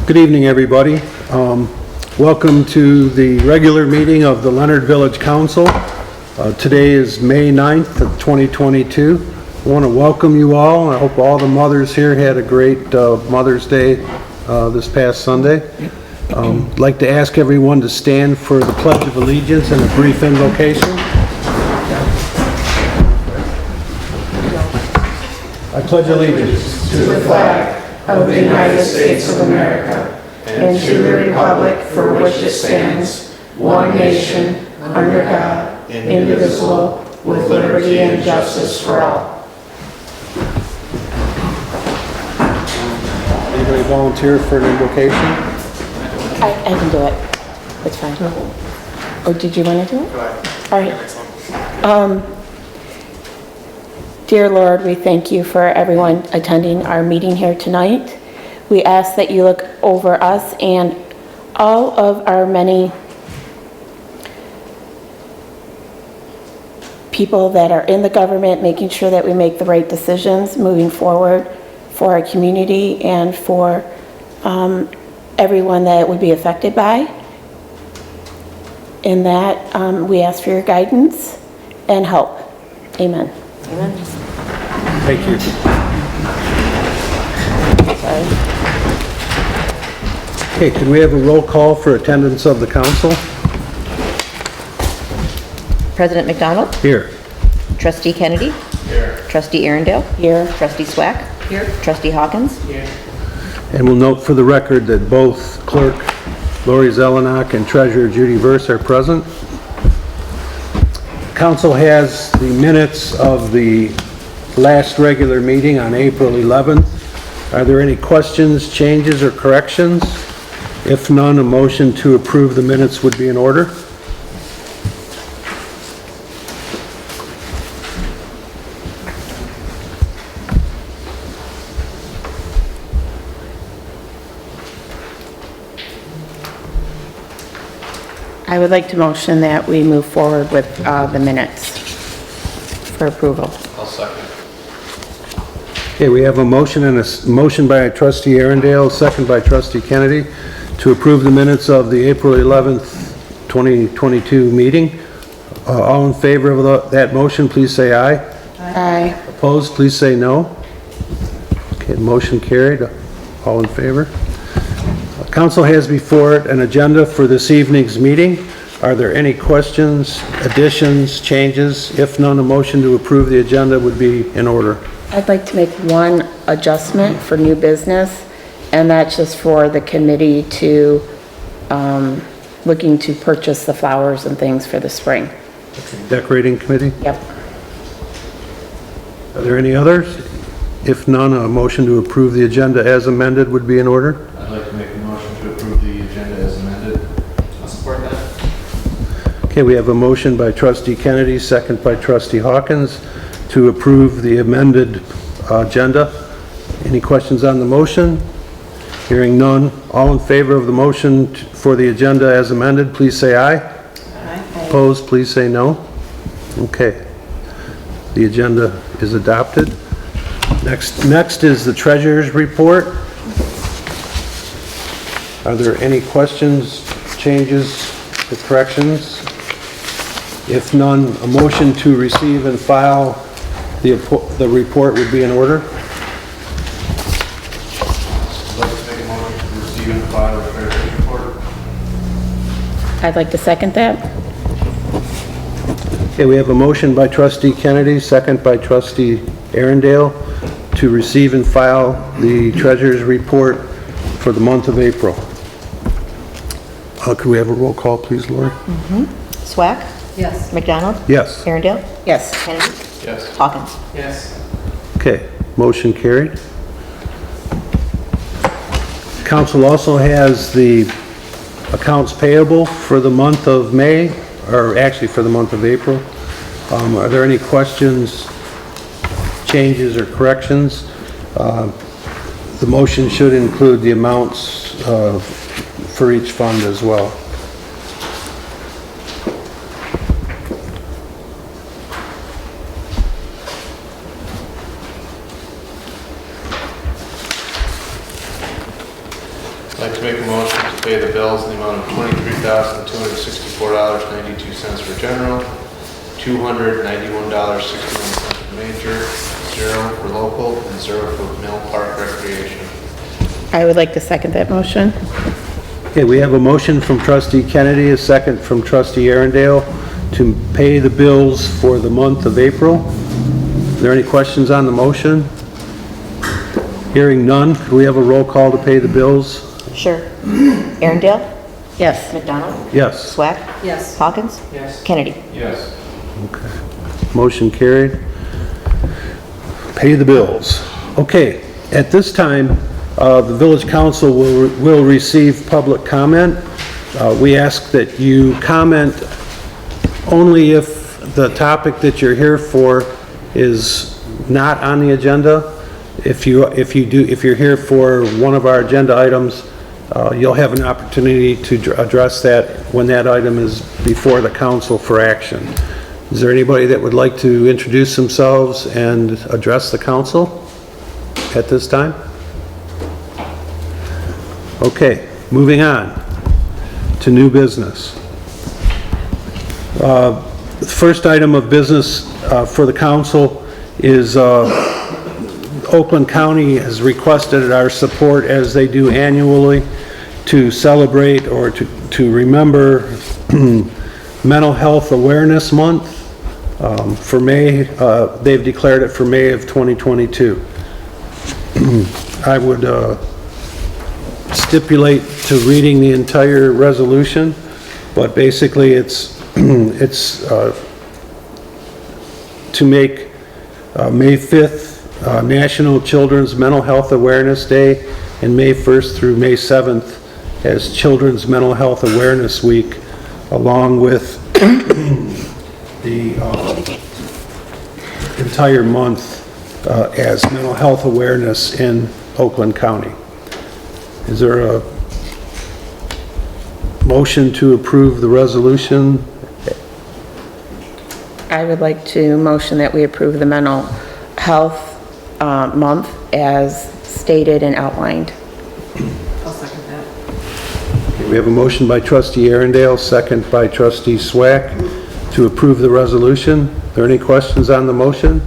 Good evening, everybody. Welcome to the regular meeting of the Leonard Village Council. Today is May 9th of 2022. I want to welcome you all. I hope all the mothers here had a great Mother's Day this past Sunday. I'd like to ask everyone to stand for the Pledge of Allegiance and a brief invocation. I pledge allegiance to the flag of the United States of America and to the republic for which it stands, one nation, under God, indivisible, with liberty and justice for all. Anybody volunteer for an invocation? I can do it. It's fine. Oh, did you want to do it? All right. Dear Lord, we thank you for everyone attending our meeting here tonight. We ask that you look over us and all of our many people that are in the government, making sure that we make the right decisions moving forward for our community and for everyone that would be affected by. In that, we ask for your guidance and help. Amen. Amen. Thank you. Sorry. Okay, can we have a roll call for attendance of the council? President McDonald? Here. Trustee Kennedy? Here. Trustee Arundel? Here. Trustee Swack? Here. Trustee Hawkins? Here. And we'll note for the record that both Clerk Lori Zelenak and Treasurer Judy Verse are present. Council has the minutes of the last regular meeting on April 11th. Are there any questions, changes, or corrections? If none, a motion to approve the minutes would be in order. I would like to motion that we move forward with the minutes for approval. I'll second. Okay, we have a motion and a motion by Trustee Arundel, second by Trustee Kennedy, to approve the minutes of the April 11th, 2022 meeting. All in favor of that motion, please say aye. Aye. Opposed, please say no. Okay, motion carried. All in favor? Council has before it an agenda for this evening's meeting. Are there any questions, additions, changes? If none, a motion to approve the agenda would be in order. I'd like to make one adjustment for new business, and that's just for the committee to, looking to purchase the flowers and things for the spring. Decorating committee? Yep. Are there any others? If none, a motion to approve the agenda as amended would be in order. I'd like to make a motion to approve the agenda as amended. I'll support that. Okay, we have a motion by Trustee Kennedy, second by Trustee Hawkins, to approve the amended agenda. Any questions on the motion? Hearing none. All in favor of the motion for the agenda as amended, please say aye. Aye. Opposed, please say no. Okay. The agenda is adopted. Next is the treasurer's report. Are there any questions, changes, or corrections? If none, a motion to receive and file the report would be in order. I'd like to make a motion to receive and file the treasurer's report. I'd like to second that. Okay, we have a motion by Trustee Kennedy, second by Trustee Arundel, to receive and file the treasurer's report for the month of April. Could we have a roll call, please, Lori? Swack? Yes. McDonald? Yes. Arundel? Yes. Kennedy? Yes. Hawkins? Yes. Okay, motion carried. Council also has the accounts payable for the month of May, or actually for the month of April. Are there any questions, changes, or corrections? The motion should include the amounts for each fund as well. I'd like to make a motion to pay the bills in the amount of $23,264.92 for general, $291.61 for major, 0 for local, and 0 for Mill Park Recreation. I would like to second that motion. Okay, we have a motion from trustee Kennedy, a second from trustee Arundel to pay the bills for the month of April. Are there any questions on the motion? Hearing none, could we have a roll call to pay the bills? Sure. Arundel, Yes. McDonald, Yes. Swack, Yes. Hawkins, Yes. Kennedy. Yes. Okay. Motion carried. Pay the bills. Okay, at this time, the village council will receive public comment. We ask that you comment only if the topic that you're here for is not on the agenda. If you're here for one of our agenda items, you'll have an opportunity to address that when that item is before the council for action. Is there anybody that would like to introduce themselves and address the council at this time? Okay, moving on to new business. The first item of business for the council is Oakland County has requested our support, as they do annually, to celebrate or to remember Mental Health Awareness Month for May. They've declared it for May of 2022. I would stipulate to reading the entire resolution, but basically it's to make May 5th National Children's Mental Health Awareness Day and May 1st through May 7th as Children's Mental Health Awareness Week, along with the entire month as mental health awareness in Oakland County. Is there a motion to approve the resolution? I would like to motion that we approve the mental health month as stated and outlined. I'll second that. We have a motion by trustee Arundel, second by trustee Swack to approve the resolution. Are there any questions on the motion?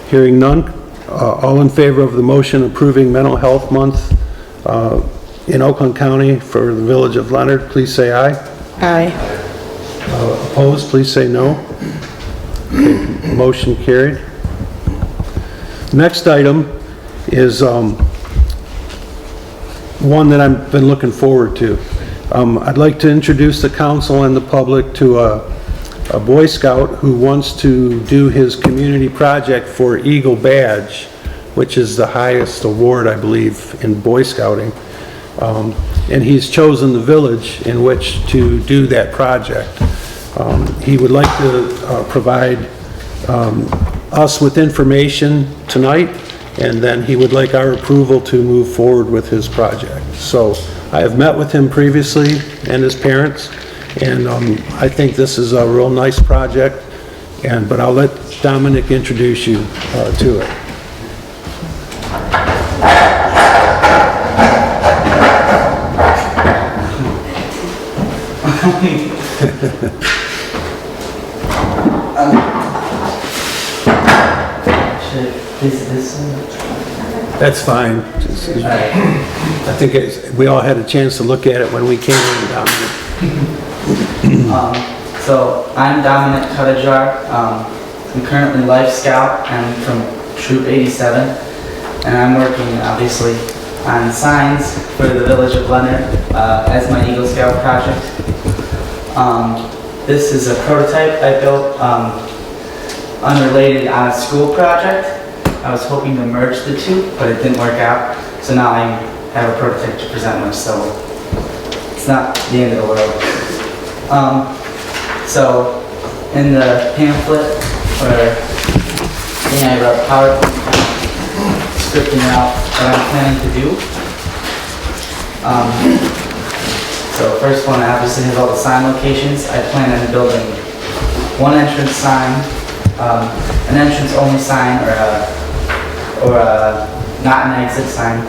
Hearing none, all in favor of the motion approving Mental Health Month in Oakland County for the Village of Leonard, please say aye. Aye. Opposed, please say no. Okay, motion carried. Next item is one that I've been looking forward to. I'd like to introduce the council and the public to a Boy Scout who wants to do his community project for Eagle Badge, which is the highest award, I believe, in Boy Scouting. And he's chosen the village in which to do that project. He would like to provide us with information tonight, and then he would like our approval to move forward with his project. So I have met with him previously and his parents, and I think this is a real nice project, but I'll let Dominic introduce you to it. That's fine. I think we all had a chance to look at it when we came in, Dominic. So I'm Dominic Cuttajar. I'm currently Life Scout. I'm from Troop 87, and I'm working obviously on signs for the Village of Leonard as my Eagle Scout project. This is a prototype I built unrelated on a school project. I was hoping to merge the two, but it didn't work out. So now I have a prototype to present with, so it's not the end of the world. So in the pamphlet, I wrote PowerPoint scripting out what I'm planning to do. So first one obviously has all the sign locations. I plan on building one entrance sign, an entrance only sign, or a not an exit sign.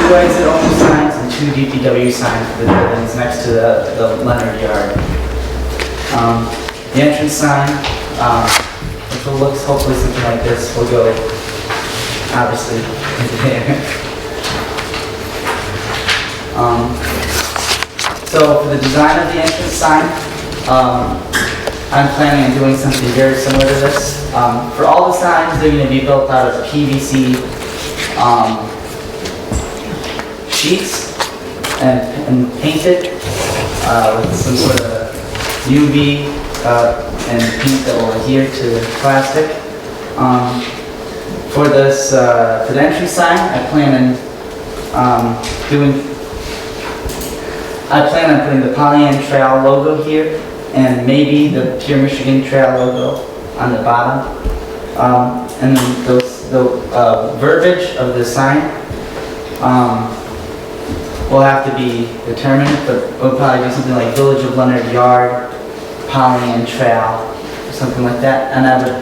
2 exit-only signs and 2 DPW signs for the buildings next to the Leonard yard. The entrance sign, which will look hopefully something like this, will go obviously into there. So for the design of the entrance sign, I'm planning on doing something very similar to this. For all the signs, they're going to be built out of PVC sheets and painted with some sort of UV and paint that will adhere to the plastic. For this, for the entry sign, I plan on putting the Pollyant Trail logo here and maybe the Pure Michigan Trail logo on the bottom. And then the verbiage of the sign will have to be determined, but we'll probably do something like Village of Leonard Yard, Pollyant Trail, or something like that. And I would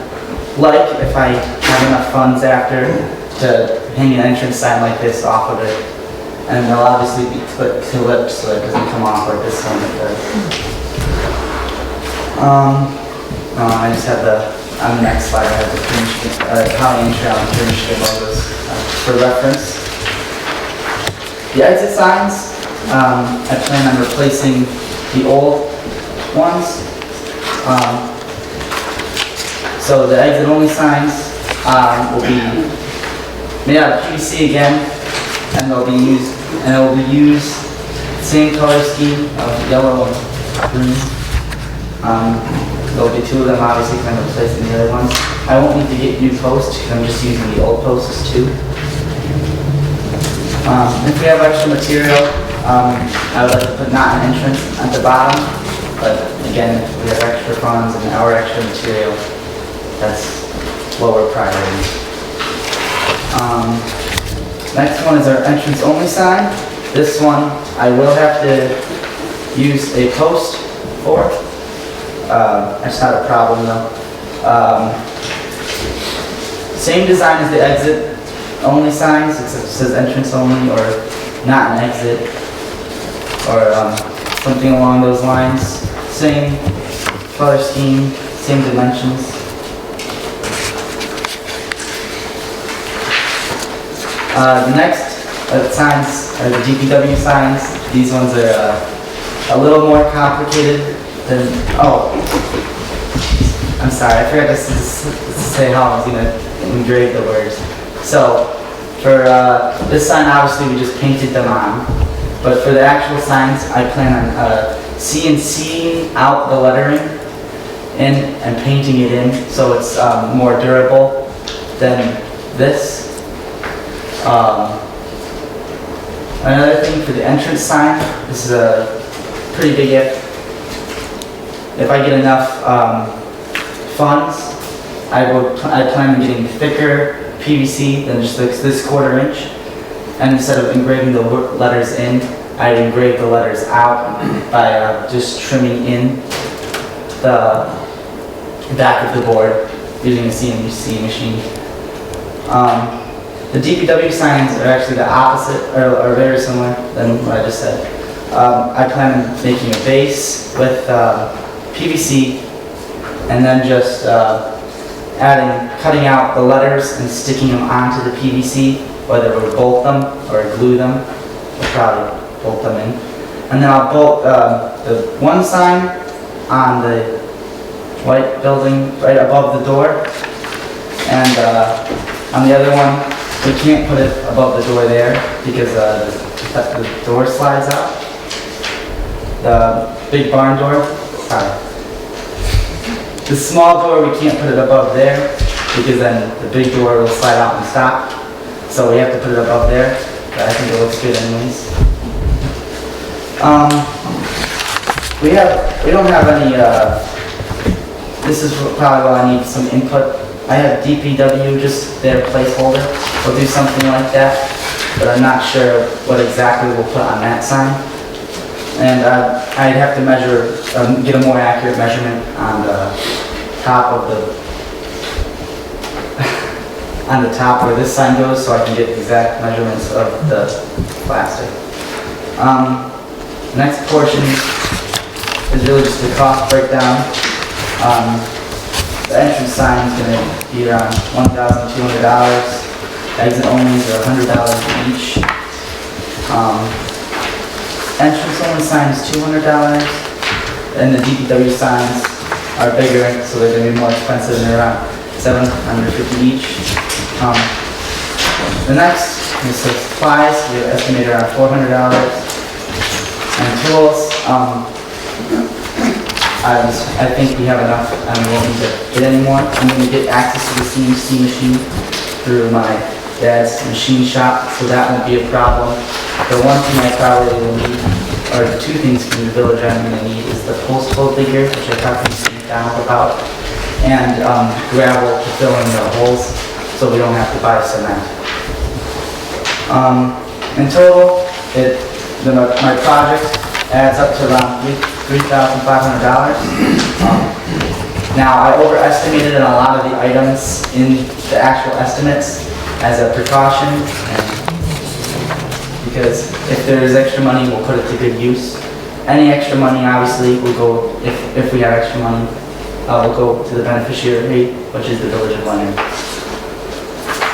like, if I have enough funds after, to hang an entrance sign like this off of it. And they'll obviously be clipped so that it doesn't come off like this one. I just have on the next slide, I have the Pollyant Trail and Pure Michigan logos for reference. The exit signs, I plan on replacing the old ones. So the exit-only signs will be made out of PVC again, and they'll be used, same color scheme of yellow and green. There'll be 2 of them, obviously, kind of replacing the other ones. I won't need to get new posts, because I'm just using the old posts too. If we have extra material, I would like to put not an entrance at the bottom, but again, if we have extra funds and our extra material, that's lower priority. Next one is our entrance only sign. This one I will have to use a post for. That's not a problem though. Same design as the exit only signs, except it says entrance only or not an exit or something along those lines. Same color scheme, same dimensions. The next signs are the Dpw signs. These ones are a little more complicated than, I'm sorry, I forgot to say how I was going to engrave the words. So, for this sign, obviously we just painted them on. But for the actual signs, I plan on CNCing out the lettering and painting it in so it's more durable than this. Another thing for the entrance sign, this is a pretty big if I get enough funds, I plan on getting thicker PVC than just this 1/4 inch. And instead of engraving the letters in, I engrave the letters out by just trimming in the back of the board using a CNC machine. The Dpw signs are actually the opposite, or very similar than what I just said. I plan on making a base with PVC and then just cutting out the letters and sticking them onto the PVC, whether we bolt them or glue them. We'll probably bolt them in. And then I'll bolt the one sign on the white building right above the door, and on the other one, we can't put it above the door there because the door slides out. The big barn door, sorry. The small door, we can't put it above there because then the big door will slide out and stop. So we have to put it above there, but I think it looks good anyways. We don't have any, this is probably why I need some input. I have DPW, just their placeholder. We'll do something like that, but I'm not sure what exactly we'll put on that sign. And I'd have to measure, get a more accurate measurement on the top of the on the top where this sign goes so I can get exact measurements of the plastic. Next portion is really just the cost breakdown. The entrance sign is going to be around $1,200. Exit onlys are $100 each. Entrance only sign is $200, and the Dpw signs are bigger, so they're going to be more expensive, and they're around $750 each. The next is the supplies. We have estimated around $400. And tools, I think we have enough. I don't need to get any more. I'm going to get access to the CNC machine through my dad's machine shop, so that won't be a problem. The one thing I probably will need, or the two things from the village I'm going to need, is the post hole digger, which I talked to Steve Donald about, and gravel to fill in the holes, so we don't have to buy cement. In total, my project adds up to around $3,500. Now, I overestimated on a lot of the items in the actual estimates as a precaution, because if there is extra money, we'll put it to good use. Any extra money, obviously, will go, if we have extra money, will go to the beneficiary, which is the village of Leonard.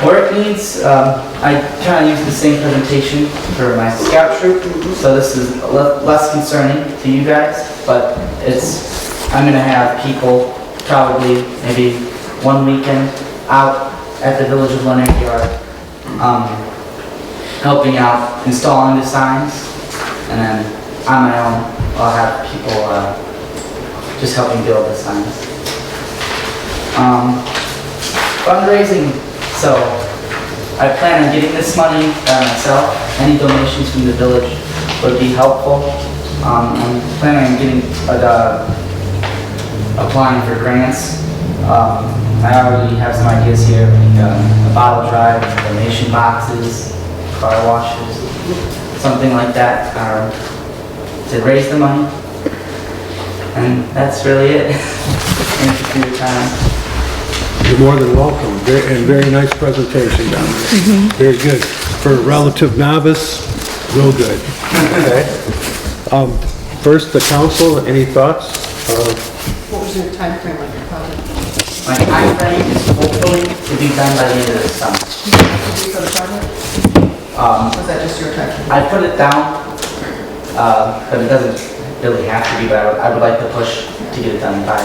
Work needs, I kind of use the same presentation for my scout troop, so this is less concerning to you guys, but I'm going to have people probably maybe one weekend out at the village of Leonard yard, helping out installing the signs, and then on my own I'll have people just helping build the signs. Fundraising. So, I plan on getting this money by myself. Any donations from the village would be helpful. I'm planning on applying for grants. I already have some ideas here, like a bottle drive, donation boxes, car washes, something like that, to raise the money. And that's really it. Thank you for your time. You're more than welcome. Very nice presentation down there. Very good. For a relative novice, real good. Okay. First, the council, any thoughts? What was your time frame on your project? My time frame is hopefully to be done by the end of the summer. For the project? Was that just your time frame? I put it down, but it doesn't really have to be, but I would like to push to get it done by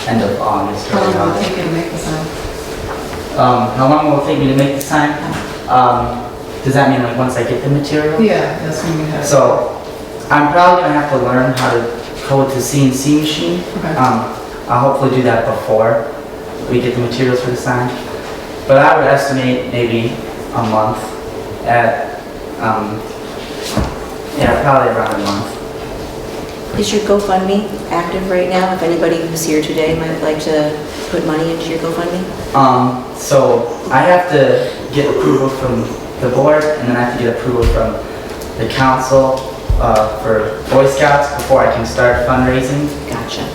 end of August. How long will it take you to make the sign? How long will it take me to make the sign? Does that mean like once I get the material? Yeah, that's when you have. So, I'm probably gonna have to learn how to code the CNC machine. Okay. I'll hopefully do that before we get the materials for the sign. But I would estimate maybe a month at, yeah, probably around a month. Is your GoFundMe active right now? If anybody who's here today might like to put money into your GoFundMe? So I have to get approval from the board, and then I have to get approval from the council for Boy Scouts before I can start fundraising. Gotcha.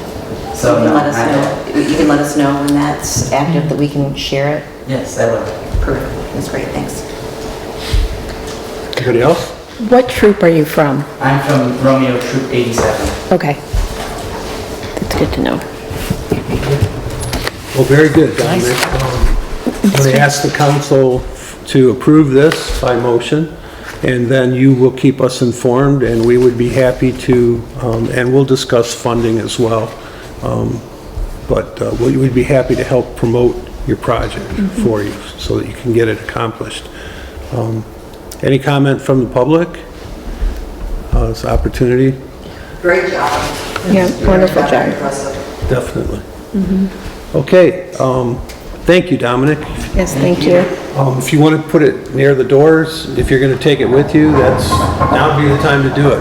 So you can no, let us know. You can let us know when that's active, that we can share it. Yes, I will. Perfect. That's great. Thanks. Anybody else? What troop are you from? I'm from Romeo Troop 87. Okay. That's good to know. Well, very good, Dominic. I'm going to ask the council to approve this by motion, and then you will keep us informed, and we would be happy to, and we'll discuss funding as well. But we would be happy to help promote your project for you so that you can get it accomplished. Any comment from the public? This opportunity? Great job. Yeah, wonderful job. Impressive. Definitely. Okay, thank you, Dominic. Yes, thank you. If you want to put it near the doors, if you're going to take it with you, now would be the time to do it.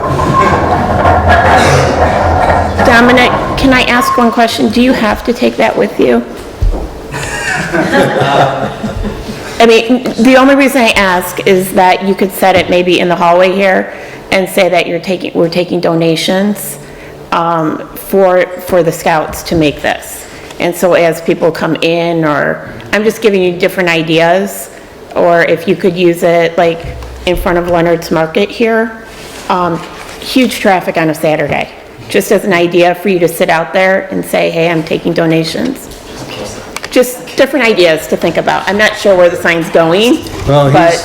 Dominic, can I ask one question? Do you have to take that with you? I mean, the only reason I ask is that you could set it maybe in the hallway here and say that we're taking donations for the scouts to make this. And so as people come in or I'm just giving you different ideas, or if you could use it like in front of Leonard's Market here. Huge traffic on a Saturday, just as an idea for you to sit out there and say, hey, I'm taking donations. Just different ideas to think about. I'm not sure where the sign's going, Well, but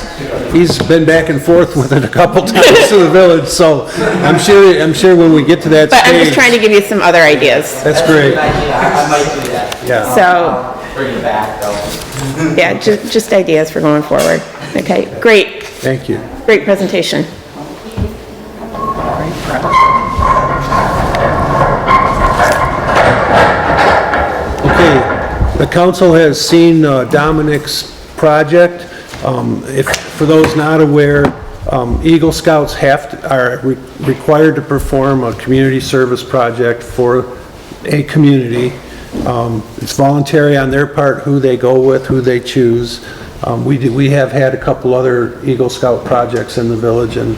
he's been back and forth with it a couple times to the village, so I'm sure when we get to that I'm just trying stage. to give you some other ideas. That's a great, good idea. I might do that. yeah. So, I'll bring it back though. yeah, just ideas for going forward. Okay, great, Thank you. great presentation. Okay, the council has seen Dominic's project. For those not aware, Eagle Scouts are required to perform a community service project for a community. It's voluntary on their part who they go with, who they choose. We have had a couple other Eagle Scout projects in the village, and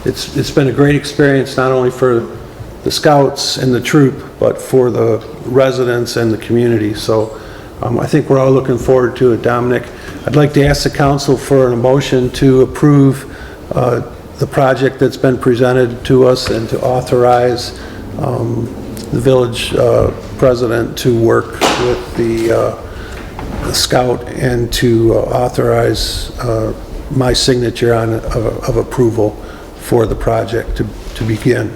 it's been a great experience, not only for the scouts and the troop, but for the residents and the community. So I think we're all looking forward to it. Dominic, I'd like to ask the council for a motion to approve the project that's been presented to us and to authorize the village president to work with the scout and to authorize my signature of approval for the project to begin.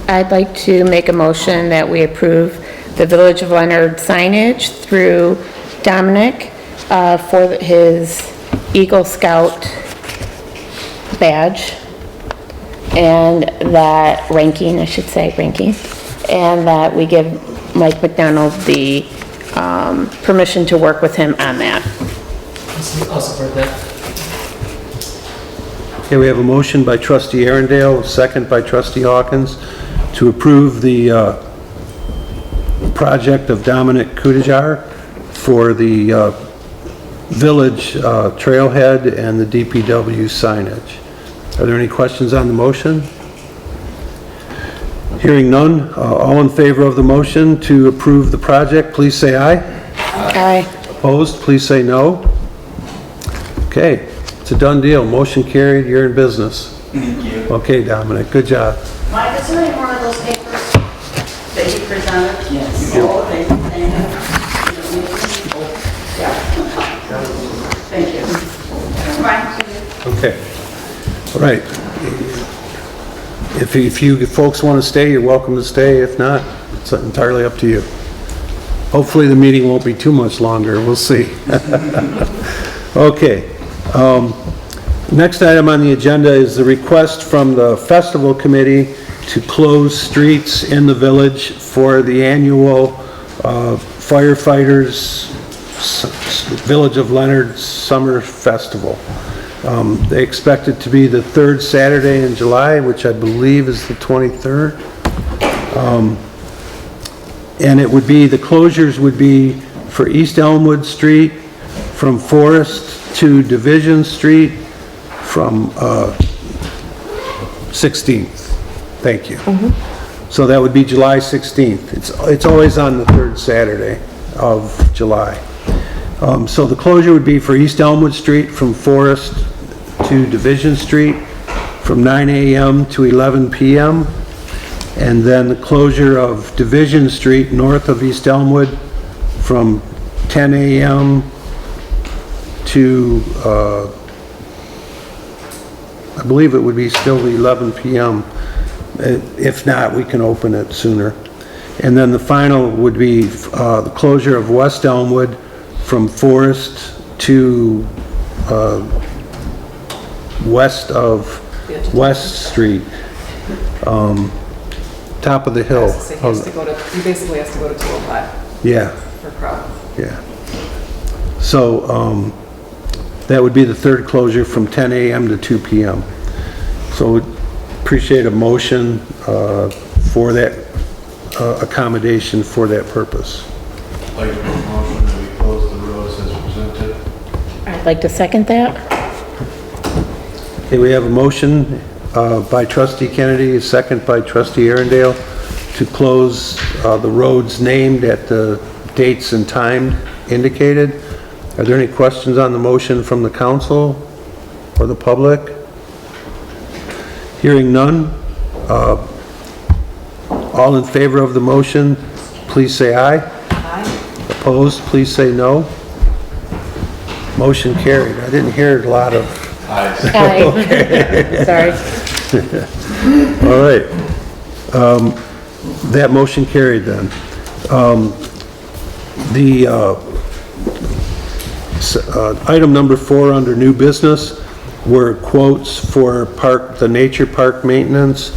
I'd like to make a motion that we approve the Village of Leonard signage through Dominic for his Eagle Scout badge, and that ranking, and that we give Mike McDonald the permission to work with him on that. I'll support that. Okay, we have a motion by trustee Arundel, a second by trustee Hawkins, to approve the project of Dominic Kudajar for the village trailhead and the DPW signage. Are there any questions on the motion? Hearing none, all in favor of the motion to approve the project, please say aye. Aye. Opposed, please say no. Okay, it's a done deal. Motion carried, you're in business. Thank you. Okay, Dominic, good job. Mike, is there any more of those papers that you presented? Yes. Oh, okay, thank you. Fine. Okay. All right. If you folks want to stay, you're welcome to stay. If not, it's entirely up to you. Hopefully the meeting won't be too much longer. We'll see. Okay. Next item on the agenda is the request from the Festival Committee to close streets in the village for the annual Firefighters Village of Leonard Summer Festival. They expect it to be the third Saturday in July, which I believe is the 23rd. And it would be, the closures would be for East Elmwood Street, from Forest to Division Street, from 16th. Thank you. So that would be July 16th. It's always on the third Saturday of July. So the closure would be for East Elmwood Street from Forest to Division Street from 9 a.m. to 11 p.m. And then the closure of Division Street north of East Elmwood from 10 a.m. to, I believe it would be still 11 p.m. If not, we can open it sooner. And then the final would be the closure of West Elmwood from Forest to west of West Street, top of the hill. He basically has to go to 205 Yeah, for crowd. yeah. So that would be the third closure from 10 a.m. to 2 p.m. So we'd appreciate a motion for that accommodation for that purpose. I'd like to make a motion that we close the roads as presented. I'd like to second that. Okay, we have a motion by trustee Kennedy, a second by trustee Arundel to close the roads named at the dates and time indicated. Are there any questions on the motion from the council or the public? Hearing none. All in favor of the motion, please say aye. Aye. Opposed, please say no. Motion carried. I didn't hear a lot of, Aye. Sorry. all right. That motion carried then. Item number 4 under new business were quotes for the nature park maintenance.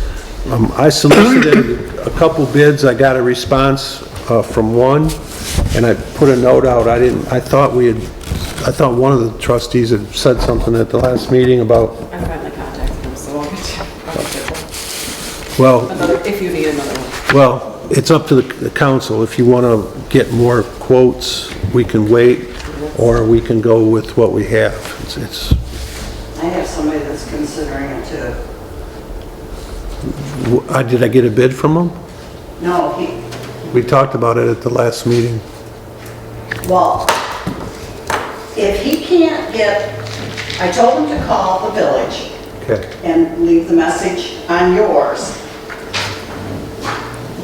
I solicited a couple bids. I got a response from one, and I put a note out. I thought one of the trustees had said something at the last meeting about, I finally contacted him, so I'll get you well, another, if you need another one. well, it's up to the council. If you want to get more quotes, we can wait, or we can go with what we have. It's I have somebody that's considering it too. did I get a bid from them? No, We talked about it at the last meeting. well, if he can't get, I told him to call the village Okay. and leave the message on yours.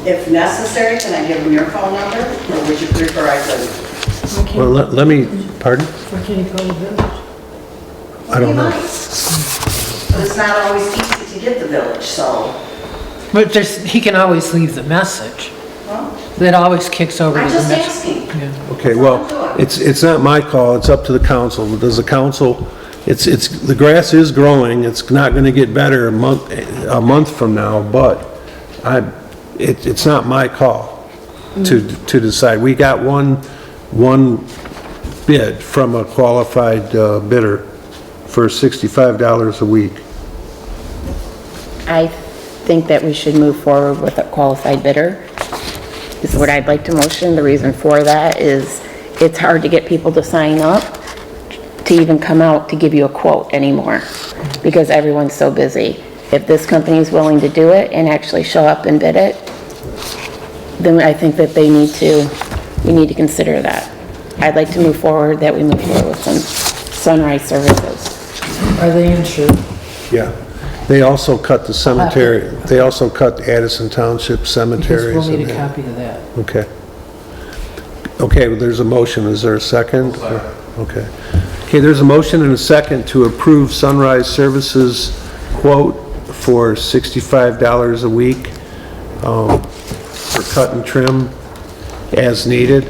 If necessary, can I give him your phone number, or would you prefer I couldn't? Well, let me, pardon? Why can't you call the village? I don't know. He might. But it's not always easy to get the village, so, But he can always leave the message. well, That always kicks over to I'm the just message. asking. Okay, well, it's not my call, it's up to the council. Does the council, the grass is growing, it's not gonna get better a month from now, but it's not my call to decide. We got one bid from a qualified bidder for $65 a week. I think that we should move forward with a qualified bidder, is what I'd like to motion. The reason for that is it's hard to get people to sign up to even come out to give you a quote anymore, because everyone's so busy. If this company is willing to do it and actually show up and bid it, then I think that we need to consider that. I'd like to move forward, that we move forward with some Sunrise Services. Are they insured? Yeah. They also cut the cemetery, they also cut Addison Township Because cemeteries. we'll need and a that. copy of that. Okay. Okay, well, there's a motion. Is there a second? Okay. Okay, there's a motion and a second to approve Sunrise Services quote for $65 a week for cut and trim as needed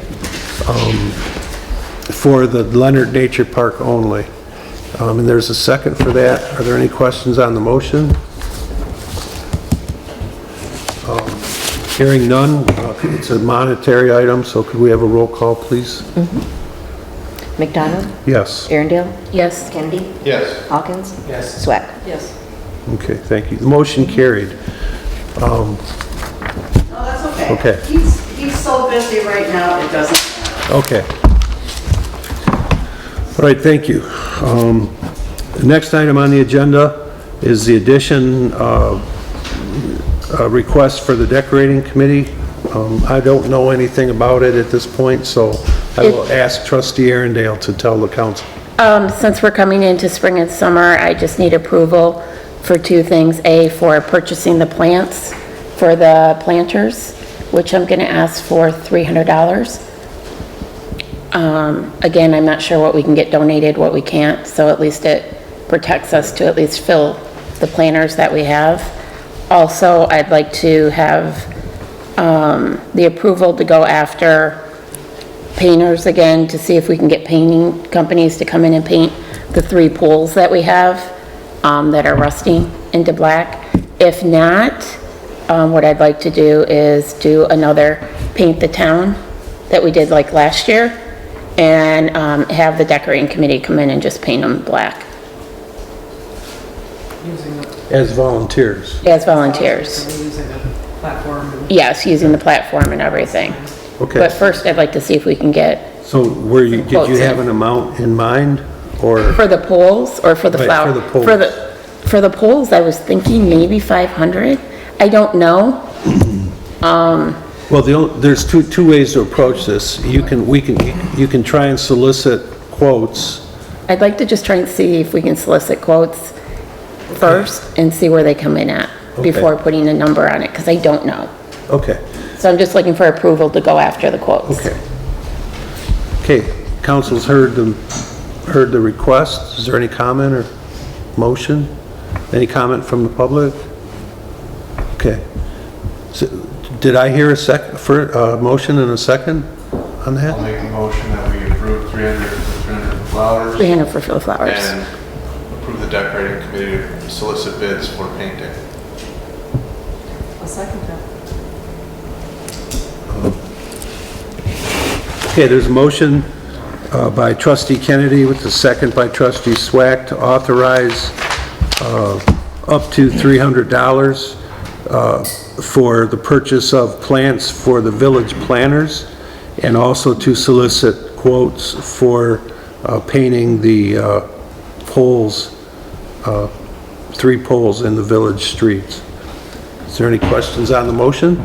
for the Leonard Nature Park only. And there's a second for that. Are there any questions on the motion? Hearing none, it's a monetary item, so could we have a roll call, please? McDonald? Yes. Arundel? Yes? Kennedy? Yes. Hawkins? Yes. Sweck? Yes. Okay, thank you. The motion carried. No, that's okay. Okay. He's so busy right now, it doesn't matter. Okay. All right, thank you. The next item on the agenda is the addition request for the decorating committee. I don't know anything about it at this point, so I will ask trustee Arundel to tell the council. Since we're coming into spring and summer, I just need approval for two things. A, for purchasing the plants for the planters, which I'm gonna ask for $300. Again, I'm not sure what we can get donated, what we can't, so at least it protects us to at least fill the planters that we have. Also, I'd like to have the approval to go after painters again, to see if we can get painting companies to come in and paint the 3 pools that we have that are rusting into black. If not, what I'd like to do is do another paint the town that we did like last year, and have the decorating committee come in and just paint them black As volunteers. as volunteers. Using the platform. and- Yes, using the platform and everything. Okay, But first, I'd like to see if we can get, so did you have an amount in mind, or? for the poles or for the Right, flower? for the poles. For the poles, I was thinking maybe 500. I don't know. Well, there's two ways to approach this. You can try and solicit quotes. I'd like to just try and see if we can solicit quotes first and see where they come in at before putting a number on it, because I don't know. Okay, So I'm just looking for approval to go after the quotes. okay. Okay, council's heard the request. Is there any comment or motion? Any comment from the public? Okay. So, did I hear a motion and a second on that? I'll make a motion that we approve 300 for flowers. 300 for the flowers. And approve the decorating committee to solicit bids for painting. I'll second that. Okay, there's a motion by trustee Kennedy with the second by trustee Swack to authorize up to $300 for the purchase of plants for the village planners, and also to solicit quotes for painting the poles, 3 poles in the village streets. Is there any questions on the motion?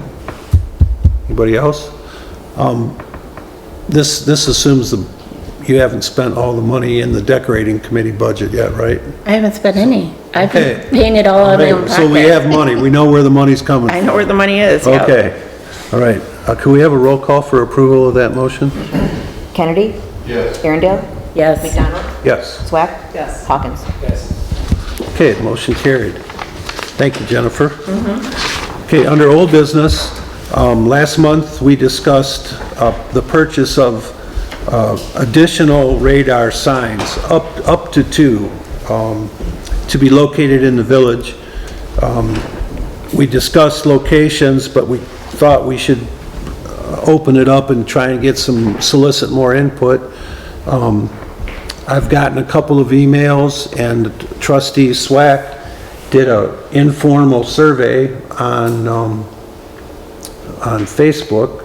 Anybody else? This assumes you haven't spent all the money in the decorating committee budget yet, right? I haven't spent any. I've been Okay. paying it all out of my own pocket. So we have money, we know where the money's coming I from. know where the money is, yeah. Okay, all right. Can we have a roll call for approval of that motion? Kennedy? Yes. Arundel? Yes. McDonald? Yes. Swack? Yes. Hawkins? Okay, motion carried. Thank you, Jennifer. Okay, under old business, last month we discussed the purchase of additional radar signs, up to 2, to be located in the village. We discussed locations, but we thought we should open it up and try and get solicit more input. I've gotten a couple of emails, and trustee Swack did an informal survey on Facebook,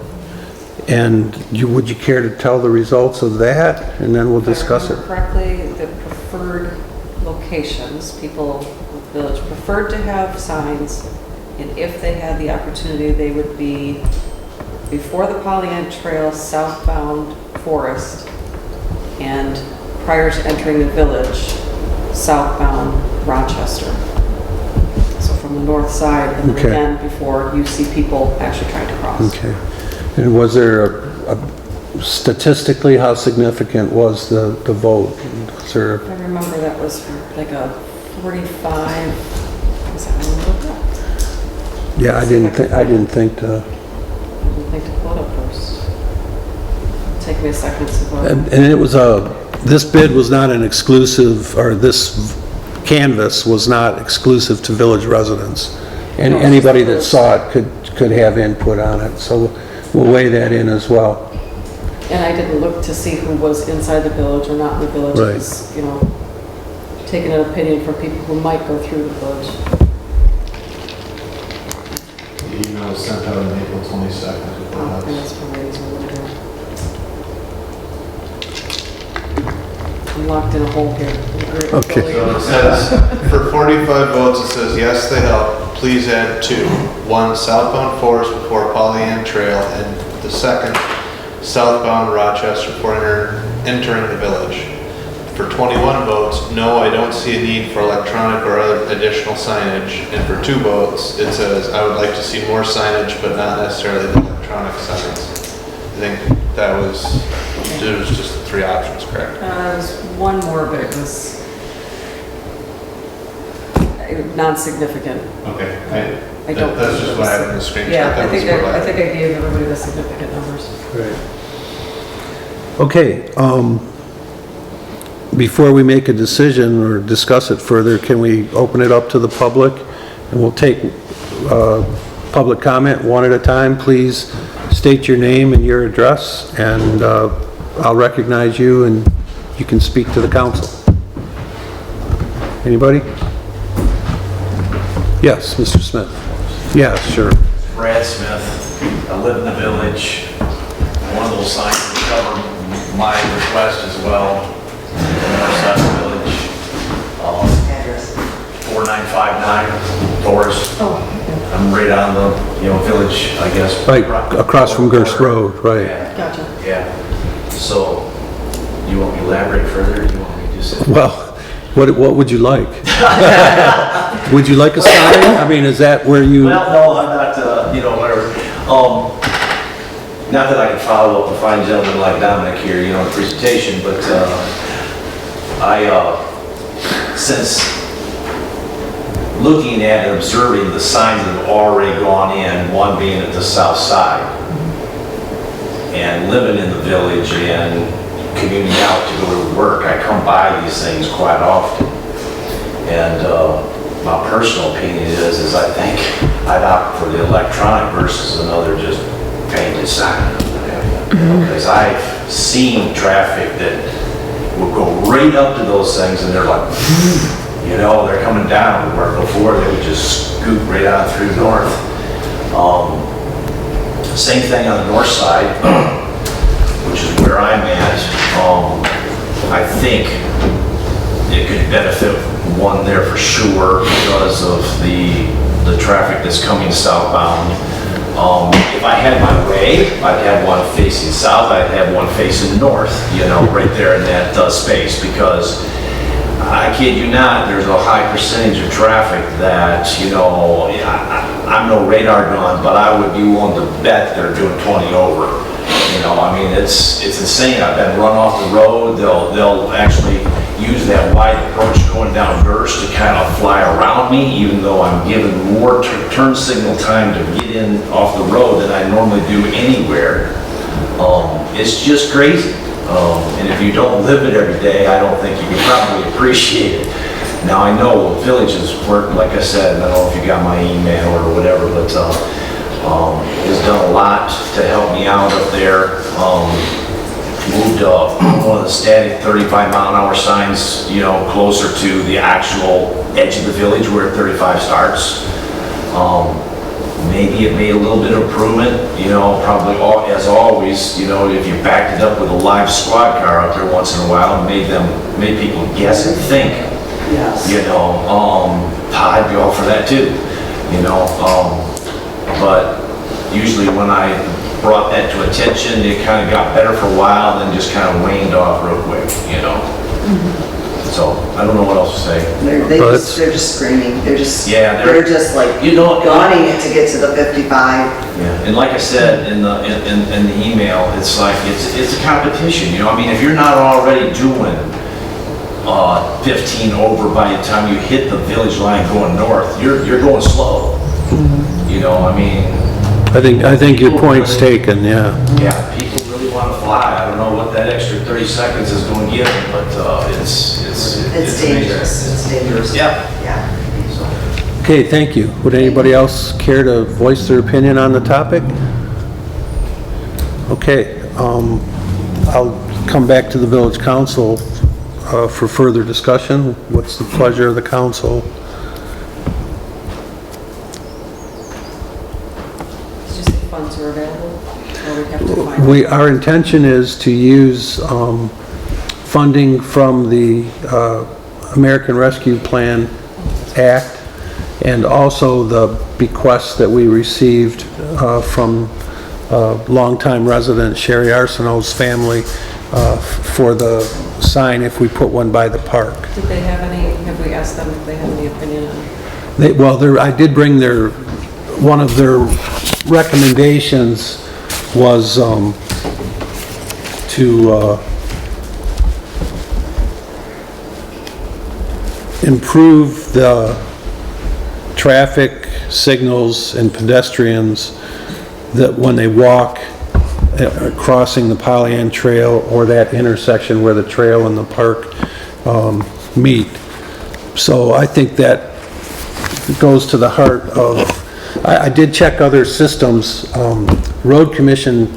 and would you care to tell the results of that, and then we'll discuss it? If I remember correctly, the preferred locations, people in the village preferred to have signs, and if they had the opportunity, they would be before the Pollyant Trail southbound Forest, and prior to entering the village, southbound Rochester. So from the north side, and then Okay. again, before you see people actually trying to cross. Okay. And was there statistically, how significant was the vote? Was there, I remember that was like a 45, was that a little bit? yeah, I didn't think to, I didn't think to pull it up first. Take me a second to vote. and it was this bid was not an exclusive, or this canvas was not exclusive to village residents. And anybody that saw it could have input on it, so we'll weigh that in as well. And I didn't look to see who was inside the village or not in the village. Right. It was, you know, taking an opinion from people who might go through the village. The email was sent out on April 22nd. And that's probably easier to do. I'm locked in a hole here. Okay. So it says, for 45 votes, it says, yes, they help, please add 2. 1, southbound Forest before Pollyant Trail, and the second, southbound Rochester before entering the village. For 21 votes, no, I don't see a need for electronic or other additional signage. And for 2 votes, it says, I would like to see more signage, but not necessarily the electronic signs. I think there was just 3 options, correct? There was one more, but it was non-significant. Okay, I don't. that's just what I have on the screen. Yeah, That I think was what I think I gave everybody the significant numbers. Okay, before we make a decision or discuss it further, can we open it up to the public? And we'll take public comment one at a time. Please state your name and your address, and I'll recognize you and you can speak to the council. Anybody? Yes, Mr. Smith. Yeah, sure. Brad Smith, I live in the village. One of those signs would cover my request as well. North side of the village. Address. 4959 Forest. I'm right on the, village, I guess. Right, across from Gerst Road, right. Yeah, Gotcha. yeah. So, You want me to elaborate further, or do you want me to just? Well, what would you like? Would you like a sign? I mean, is that where you? Well, no, I'm not, whatever. Not that I can follow up a fine gentleman like Dominic here, in the presentation, but since looking at and observing the signs that have already gone in, one being at the south side, and living in the village and commuting out to go to work, I come by these things quite often. And my personal opinion is I think I'd opt for the electronic versus another just painted sign. Because I've seen traffic that will go right up to those things and they're like, they're coming down, where before they would just scoot right on through north. Same thing on the north side, which is where I'm at. I think it could benefit one there for sure because of the traffic that's coming southbound. If I had my way, I'd have one facing south, I'd have one facing north, right there in that space, because I kid you not, there's a high percentage of traffic that, I'm no radar gun, but I would be willing to bet they're doing 20 over. It's insane. I've been run off the road. They'll actually use that wide approach going down Durst to kind of fly around me, even though I'm given more turn signal time to get in off the road than I normally do anywhere. It's just crazy. And if you don't live it every day, I don't think you can probably appreciate it. Now I know villages work, like I said, I don't know if you got my email or whatever, but has done a lot to help me out up there. Moved one of the static 35-mile-an-hour signs, closer to the actual edge of the village where 35 starts. Maybe it made a little bit of improvement, probably as always, if you backed it up with a live squad car out there once in a while, made people guess and think. Yes. I'd be all for that too, but usually when I brought that to attention, it kind of got better for a while, then just kind of waned off real quick, So I don't know what else to say. They're just screaming. They're just like gawning it to get to the 55. Yeah, and like I said in the email, it's like it's a competition. If you're not already doing 15 over by the time you hit the village line going north, you're going slow. I think your point's taken, yeah. Yeah, people really want to fly. I don't know what that extra 30 seconds is going to give them, but it's dangerous. It's dangerous. Yeah. Yeah. Okay, thank you. Would anybody else care to voice their opinion on the topic? Okay, I'll come back to the village council for further discussion. What's the pleasure of the council? Funds are available, or we have to find Our intention is to use funding from the American Rescue Plan Act and also the bequest that we received from longtime resident Sherry Arsenault's family for the sign if we put one by the park. Did they have we asked them if they have any opinion on? I did bring one of their recommendations was to improve the traffic signals and pedestrians that when they walk crossing the Pollyant Trail or that intersection where the trail and the park meet. So I think that goes to the heart of, I did check other systems. Road Commission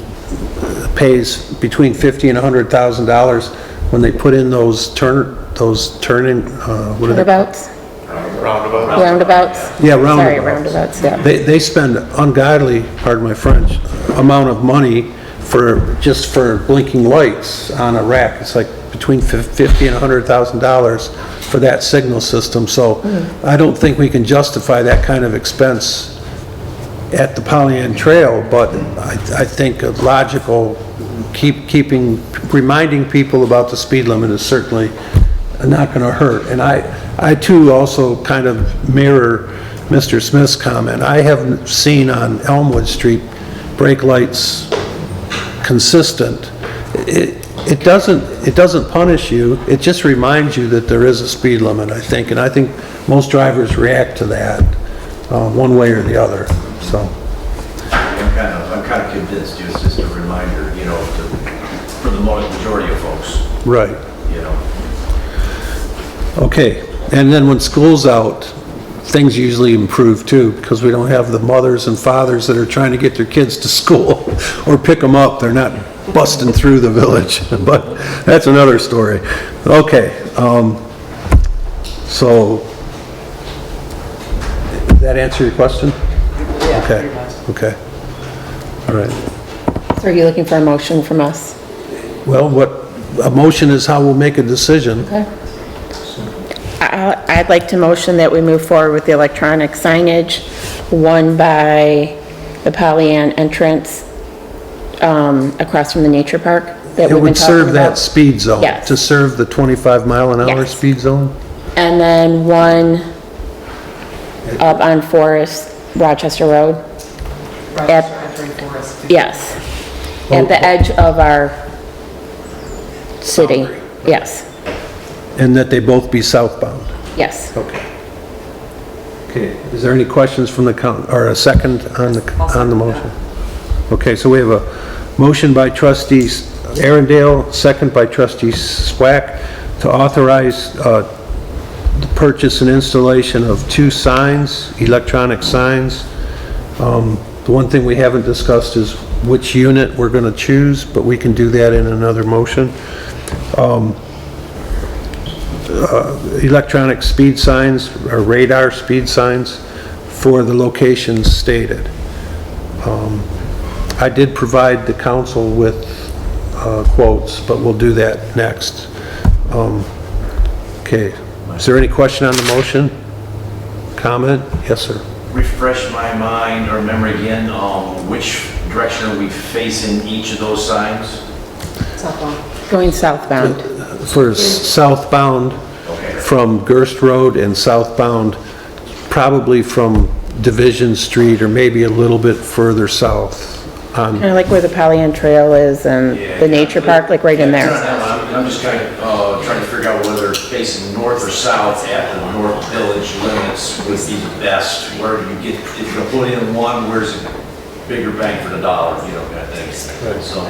pays between $50,000 and $100,000 when they put in those turning, what are they? Roundabouts? Yeah, roundabouts. Sorry, roundabouts, yeah. They spend ungodly, pardon my French, amount of money just for blinking lights on a rack. It's like between $50,000 and $100,000 for that signal system. So I don't think we can justify that kind of expense at the Pollyant Trail, but I think a logical reminding people about the speed limit is certainly not gonna hurt. And I too also kind of mirror Mr. Smith's comment. I haven't seen on Elmwood Street brake lights consistent. It doesn't punish you, it just reminds you that there is a speed limit, I think, and I think most drivers react to that, one way or the other, so. I'm kind of convinced it's just a reminder, you know, for the majority of folks, Right. you know. Okay, and then when school's out, things usually improve too, because we don't have the mothers and fathers that are trying to get their kids to school or pick them up. They're not busting through the village, but that's another story. Okay, so, did that answer your question? Yeah, Okay, pretty much. okay, all right. So are you looking for a motion from us? Well, a motion is how we'll make a decision. Okay. I'd like to motion that we move forward with the electronic signage, one by the Pollyant entrance, across from the nature park that It we've been would serve talking that about. speed zone. Yes. To serve the 25 mile an hour Yes. speed zone? And then one up on Forest, Rochester Road. Rochester entering Forest. Yes. At the edge of our city. Yes, And that they both be southbound? yes. Okay. Okay, is there any questions from the or a second on the motion? Okay, so we have a motion by trustee Arundel, second by trustee Swack, to authorize the purchase and installation of 2 signs, electronic signs. The one thing we haven't discussed is which unit we're gonna choose, but we can do that in another motion. Electronic speed signs, or radar speed signs, for the locations stated. I did provide the council with quotes, but we'll do that next. Okay, is there any question on the motion? Comment? Yes, sir. Refresh my mind or memory again, which direction are we facing each of those signs? Southbound. Going southbound. For southbound, Okay. from Gerst Road, and southbound probably from Division Street, or maybe a little bit further south. Kind of like where the Pollyant Trail is and the nature park, like right in there. I'm just kind of trying to figure out whether facing north or south at the North Village limits would be the best. Where you get, if you put in one, where's a bigger bang for the dollar, you know, kind of thing. So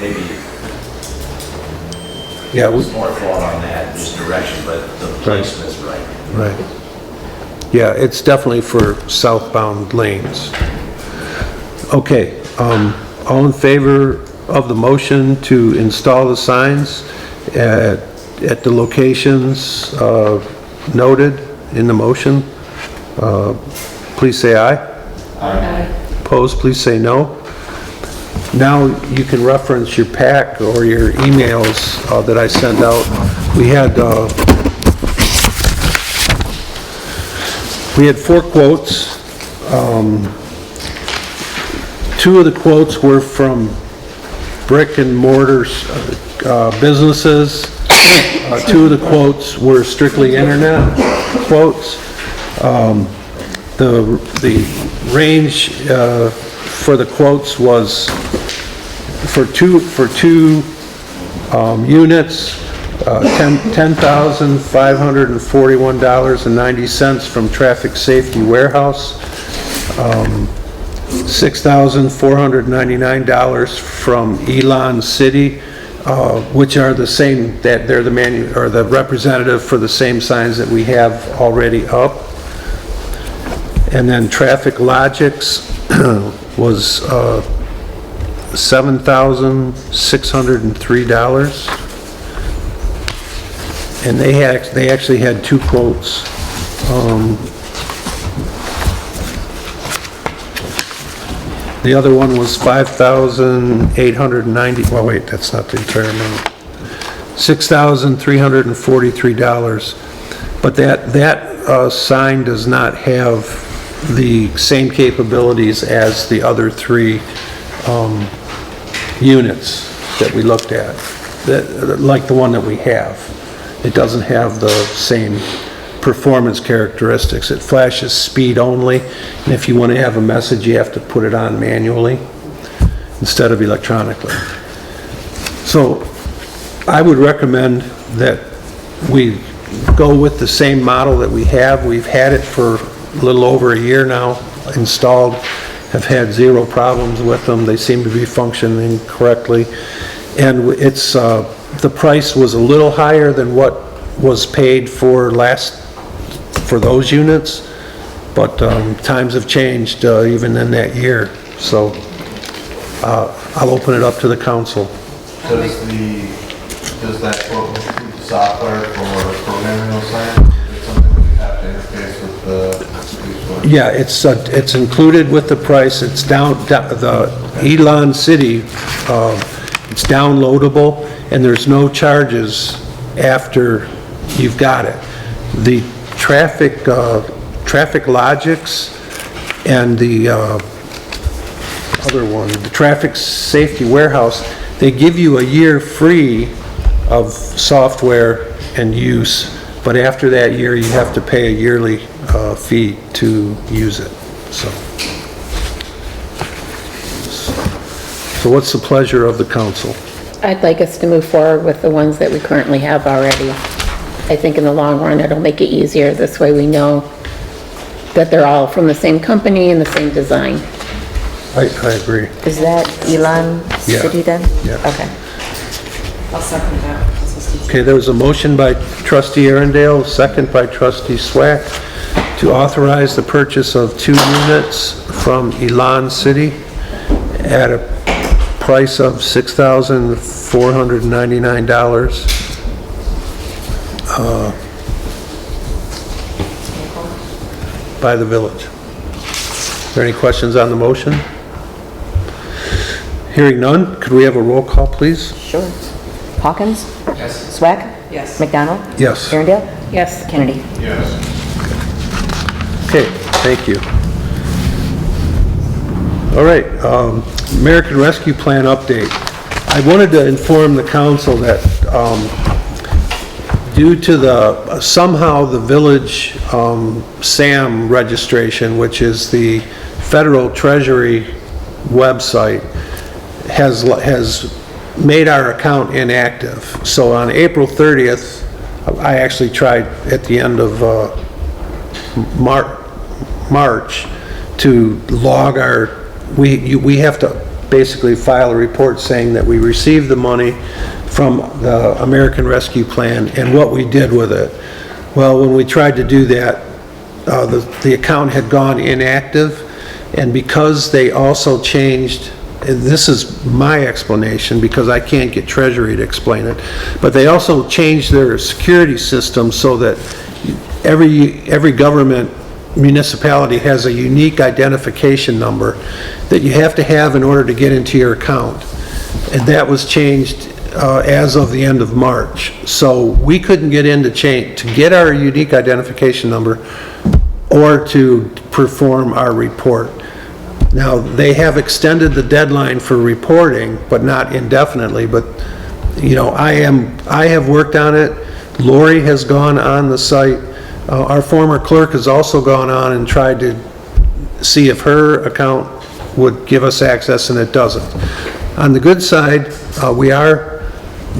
maybe Yeah, more thought on that, just direction, but the placement's right. right. Yeah, it's definitely for southbound lanes. Okay, all in favor of the motion to install the signs at the locations noted in the motion, please say aye. Aye. Opposed, please say no. Now you can reference your pack or your emails that I sent out. We had 4 quotes. 2 of the quotes were from brick and mortar businesses. 2 of the quotes were strictly internet quotes. The range for the quotes was for two units, $10,541.90 from Traffic Safety Warehouse, $6,499 from Elon City, which are the same, that they're the representative for the same signs that we have already up. And then Traffic Logics was $7,603. And they actually had 2 quotes. The other one was $5,890, well wait, that's not the entire amount. $6,343. But that sign does not have the same capabilities as the other 3 units. that we looked at, like the one that we have. It doesn't have the same performance characteristics. It flashes speed only, and if you want to have a message, you have to put it on manually instead of electronically. So I would recommend that we go with the same model that we have. We've had it for a little over a year now installed, have had zero problems with them. They seem to be functioning correctly. And it's, the price was a little higher than what was paid for those units, but times have changed even in that year. So I'll open it up to the council. Does that quote include software for programming those signs? Is it something that we have to interface with the? Yeah, it's included with the price. It's the Elon City, it's downloadable, and there's no charges after you've got it. The traffic logics and the other one, the traffic safety warehouse, they give you a year free of software and use, but after that year you have to pay a yearly fee to use it. So what's the pleasure of the council? I'd like us to move forward with the ones that we currently have already. I think in the long run, it'll make it easier. This way we know that they're all from the same company and the same design. I agree. Is that Elon Yeah. City then? Yeah. Okay. I'll second that. Okay, there was a motion by trustee Arundel, second by trustee Swack, to authorize the purchase of 2 units from Elon City at a price of $6,499 by the village. Are there any questions on the motion? Hearing none, could we have a roll call, please? Sure. Hawkins? Yes. Swack? Yes. McDonald? Yes. Arundel? Yes. Kennedy? Yes. Okay, thank you. All right, American Rescue Plan update. I wanted to inform the council that due to somehow the village SAM registration, which is the Federal Treasury website, has made our account inactive. So on April 30th, I actually tried at the end of March to log our, we have to basically file a report saying that we received the money from the American Rescue Plan and what we did with it. Well, when we tried to do that, the account had gone inactive, and because they also changed, and this is my explanation because I can't get Treasury to explain it, but they also changed their security system so that every government municipality has a unique identification number that you have to have in order to get into your account. And that was changed as of the end of March. So we couldn't get in to get our unique identification number or to perform our report. Now, they have extended the deadline for reporting, but not indefinitely, but you know, I have worked on it. Lori has gone on the site. Our former clerk has also gone on and tried to see if her account would give us access, and it doesn't. On the good side, we are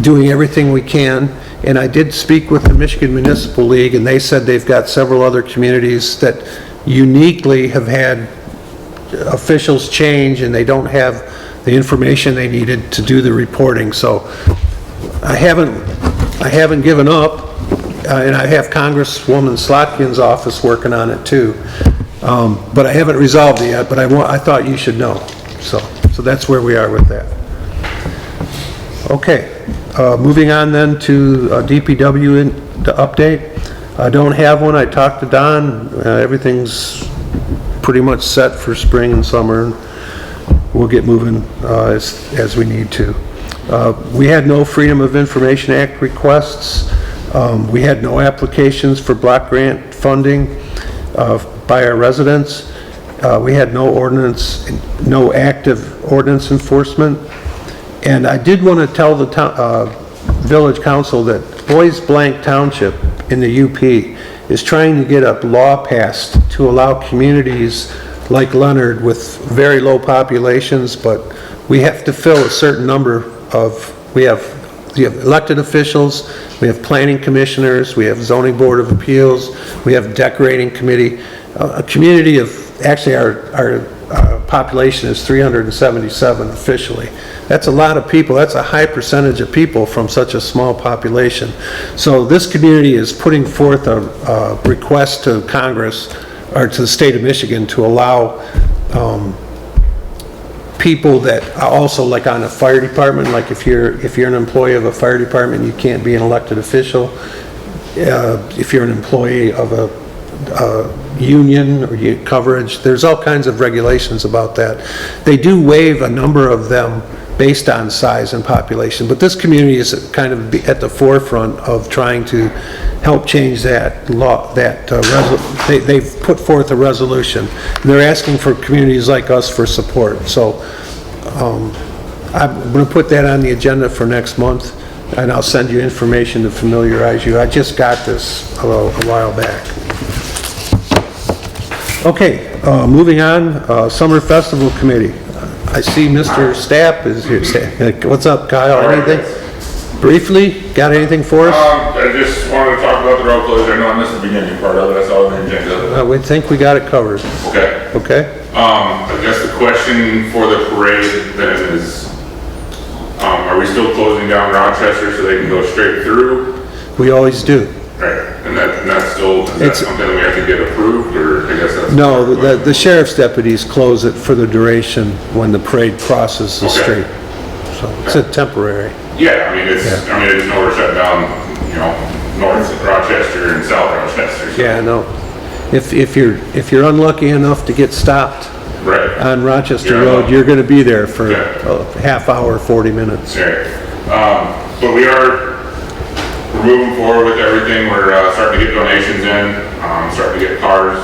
doing everything we can, and I did speak with the Michigan Municipal League, and they said they've got several other communities that uniquely have had officials change, and they don't have the information they needed to do the reporting. So I haven't given up, and I have Congresswoman Slotkin's office working on it too. But I haven't resolved it yet, but I thought you should know. So that's where we are with that. Okay, moving on then to DPW the update. I don't have one. I talked to Don. Everything's pretty much set for spring and summer, and we'll get moving as we need to. We had no Freedom of Information Act requests. We had no applications for block grant funding by our residents. We had no active ordinance enforcement. And I did want to tell the village council that Boys Blank Township in the UP is trying to get a law passed to allow communities like Leonard with very low populations, but we have to fill a certain number of, we have elected officials, we have planning commissioners, we have zoning board of appeals, we have decorating committee, a community of, actually our population is 377 officially. That's a lot of people, that's a high percentage of people from such a small population. So this community is putting forth a request to Congress, or to the state of Michigan, to allow people that are also like on a fire department, like if you're an employee of a fire department, you can't be an elected official. If you're an employee of a union or coverage, there's all kinds of regulations about that. They do waive a number of them based on size and population, but this community is kind of at the forefront of trying to help change that law, they've put forth a resolution. And they're asking for communities like us for support. So I'm going to put that on the agenda for next month, and I'll send you information to familiarize you. I just got this a while back. Okay, moving on, Summer Festival Committee. I see Mr. Stapp is here. What's up, Kyle? Anything? Briefly, got anything for us? I just wanted to talk about the road closure. I know I missed the beginning part of it. That's all the agenda. We think we got it covered. Okay. Okay. I guess the question for the parade then is, are we still closing down Rochester so they can go straight through? We always do. Right. And that's still, is that something that we have to get approved, or I guess that's... No, the sheriff's deputies close it for the duration when the parade crosses the street. So it's a temporary. Yeah, I mean, I didn't know we're shutting down, north of Rochester and south Rochester. So. Yeah, no. If you're unlucky enough to get stopped on Rochester Road, you're going to be there for a half hour, 40 minutes. Okay. But we're moving forward with everything. We're starting to get donations in, starting to get cars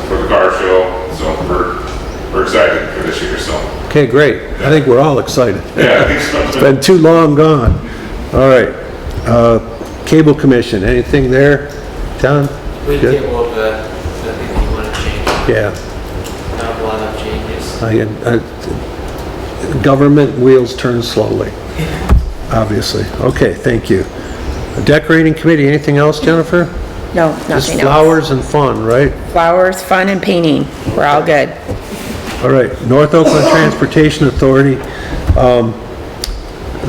for the car show. So we're excited for this year. So. Okay, great. I think we're all excited. Yeah, I think so. It's been too long gone. All right. Cable Commission, anything there, John? We tabled anything you want to change. Yeah. Not a lot of changes. Government wheels turn slowly, obviously. Okay, thank you. Decorating Committee, anything else, Jennifer? No, nothing else. Just flowers and fun, right? Flowers, fun, and painting. We're all good. All right, North Oakland Transportation Authority.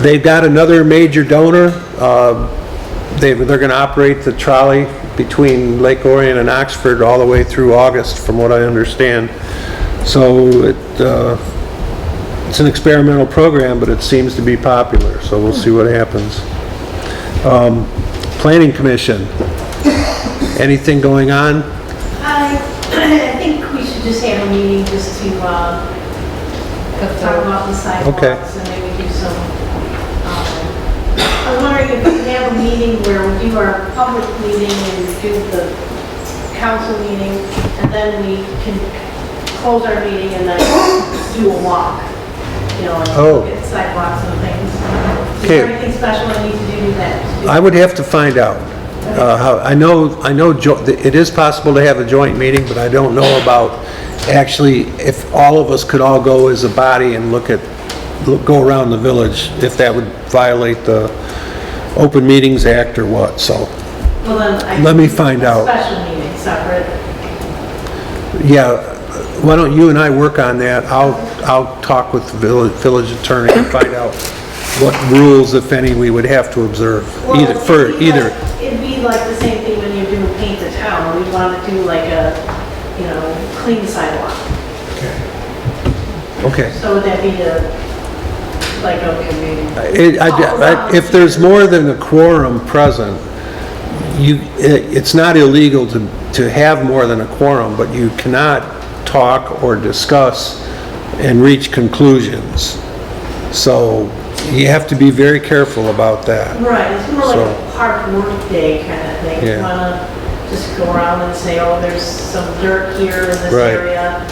They've got another major donor. They're going to operate the trolley between Lake Orion and Oxford all the way through August, from what I understand. So it's an experimental program, but it seems to be popular, so we'll see what happens. Planning Commission, anything going on? I think we should just have a meeting just to talk about the sidewalks and maybe do some, I was wondering if we could have a meeting where we do our public meeting and do the council meeting, and then we can close our meeting and then do a walk, and look at sidewalks and things. Is there anything special I need to do that? I would have to find out. I know it is possible to have a joint meeting, but I don't know about actually if all of us could all go as a body and go around the village, if that would violate the Open Meetings Act or what, so. Well, then let me find out. Special meeting, separate. Yeah, why don't you and I work on that? I'll talk with the village attorney and find out what rules, if any, we would have to observe. Well, It'd be like the same thing when you do paint the town. We want to do like a, clean sidewalk. Okay. So would that be If there's more than a quorum present, it's not illegal to have more than a quorum, but you cannot talk or discuss and reach conclusions. So you have to be very careful about that. Right, it's more like a park work day kind of thing. Yeah. You want to just go around and say, oh, there's some dirt here in this area,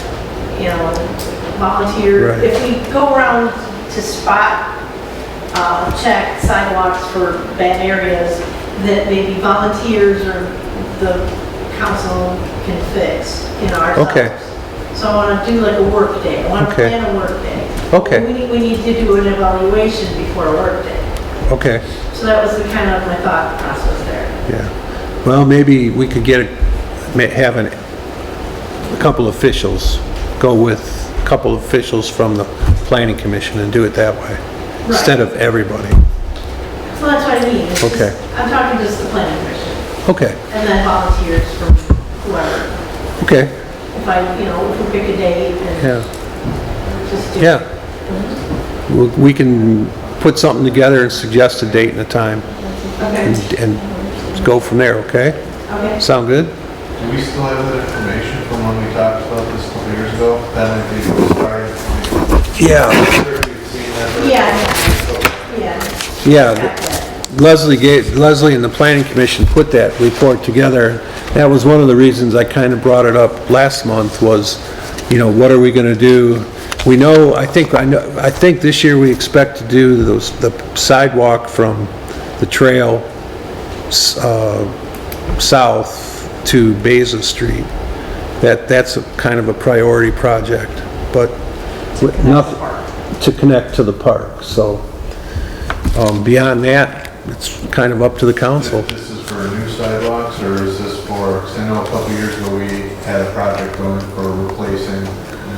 volunteer. Right. If we go around to spot, check sidewalks for bad areas that maybe volunteers or the council can fix, ourselves. Okay. So I want to do like a work day. I want to Okay. plan a work day. Okay. We need to do an evaluation before a work day. Okay, So that was the kind of my thought process there. yeah. Well, maybe we could have a couple officials, go with a couple officials from the planning commission and do it that way, instead of everybody. So that's what I mean. It's Okay. just- I'm talking just the planning commission. Okay, And then volunteers from whoever. okay, If we pick a date and yeah, just do. yeah. We can put something together and suggest a date and a time Okay, and go from there, okay? okay. Sound good? Do we still have that information from when we talked about this a couple years ago? That might be starting. Yeah. Yeah. Yeah, Leslie and the planning commission put that report together. That was one of the reasons I kind of brought it up last month was, what are we going to do? We know, I think this year we expect to do the sidewalk from the trail south to Beza Street. That's kind of a priority project, but nothing to connect to the park. So beyond that, it's kind of up to the council. This is for new sidewalks, or is this for, because I know a couple years ago we had a project going for replacing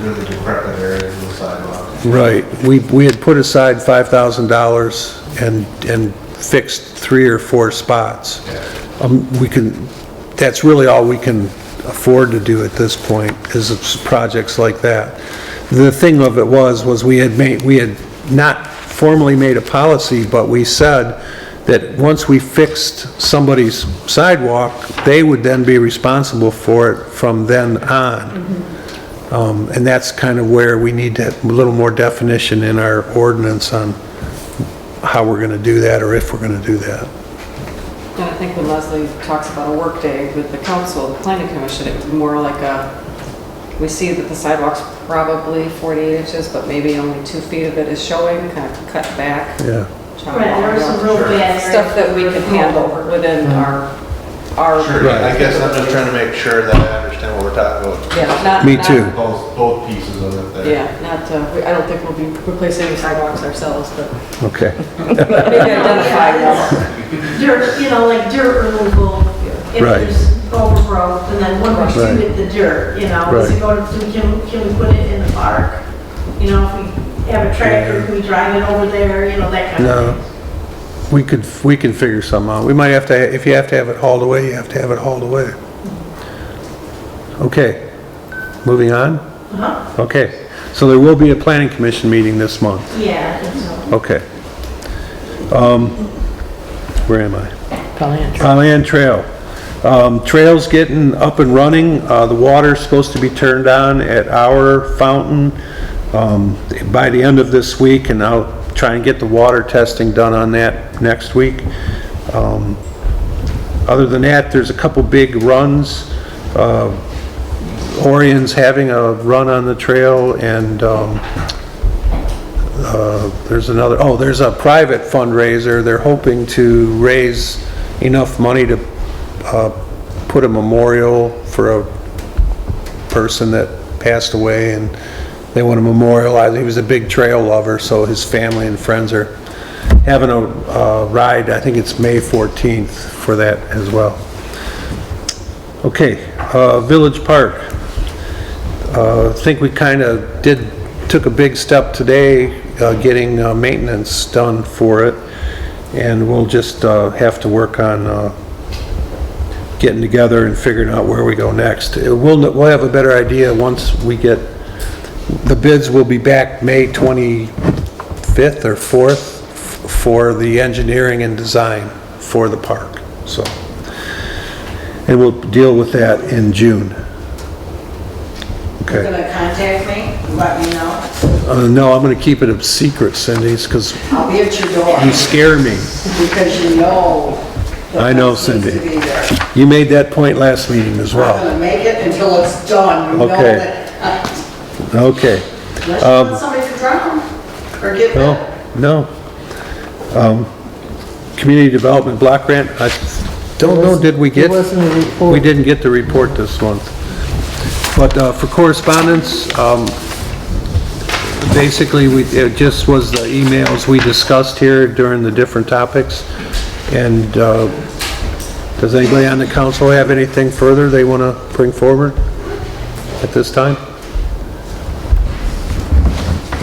really decrepit areas of the sidewalks. Right. We had put aside $5,000 and fixed 3 or 4 spots. That's really all we can afford to do at this point, is projects like that. The thing of it was we had not formally made a policy, but we said that once we fixed somebody's sidewalk, they would then be responsible for it from then on. And that's kind of where we need to have a little more definition in our ordinance on how we're going to do that, or if we're going to do that. And I think when Leslie talks about a work day with the council, the planning commission, it's more like we see that the sidewalk's probably 48 inches, but maybe only 2 feet of it is showing, kind of cut back. Yeah. Right, there was some real bad Stuff that we can handle within our. Sure, I guess I'm just trying to make sure that I understand what we're talking about. Yeah, not. Me too. Both pieces of it there. Yeah, not, I don't think we'll be replacing any sidewalks ourselves, but Okay. maybe identify them. Dirt, like dirt removal, if Right. there's overgrowth, and then when we do Right. it, the dirt, is Right. it going to, can we put it in the park? If we have a tractor, can we drive it over there, that kind of No. thing. We can figure something out. We might have to, if you have to have it hauled away, you have to have it hauled away. Okay, moving on? Okay, so there will be a planning commission meeting this month. Yeah, I think so. Okay. Where am I? Pollyant Trail. Trail's getting up and running. The water's supposed to be turned on at our fountain by the end of this week, and I'll try and get the water testing done on that next week. Other than that, there's a couple big runs. Orion's having a run on the trail, and there's a private fundraiser. They're hoping to raise enough money to put a memorial for a person that passed away, and they want to memorialize. He was a big trail lover, so his family and friends are having a ride. I think it's May 14th for that as well. Okay, Village Park. I think we kind of took a big step today getting maintenance done for it, and we'll just have to work on getting together and figuring out where we go next. We'll have a better idea once we get, the bids will be back May 25th or 4th for the engineering and design for the park, so. And we'll deal with that in June. You're Okay. gonna contact me, let me know. No, I'm gonna keep it a secret, Cindy, because I'll be at your door, you scare me. because you know. the I know, place needs Cindy. to be there. You made that point last meeting as I'm well. gonna make it until it's done, you know Okay. that. Okay. Unless you want somebody to drown. or get back? No. Community Development Block Grant, I don't know, did we get? There wasn't a report. We didn't get the report this month. But for correspondence, basically, it just was the emails we discussed here during the different topics. And does anybody on the council have anything further they want to bring forward at this time?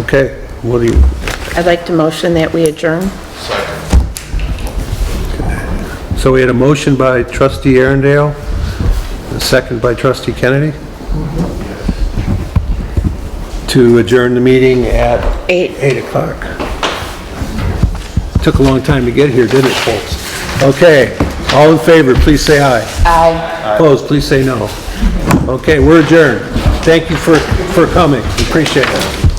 Okay, what do you? I'd like to motion that we adjourn. So we had a motion by trustee Arundel, a second by trustee Kennedy, to adjourn the meeting at 8 o'clock. Took a long time to get here, didn't it, folks? Okay, all in favor, please say aye. Aye. Opposed, please say no. Okay, we're adjourned. Thank you for coming, appreciate it.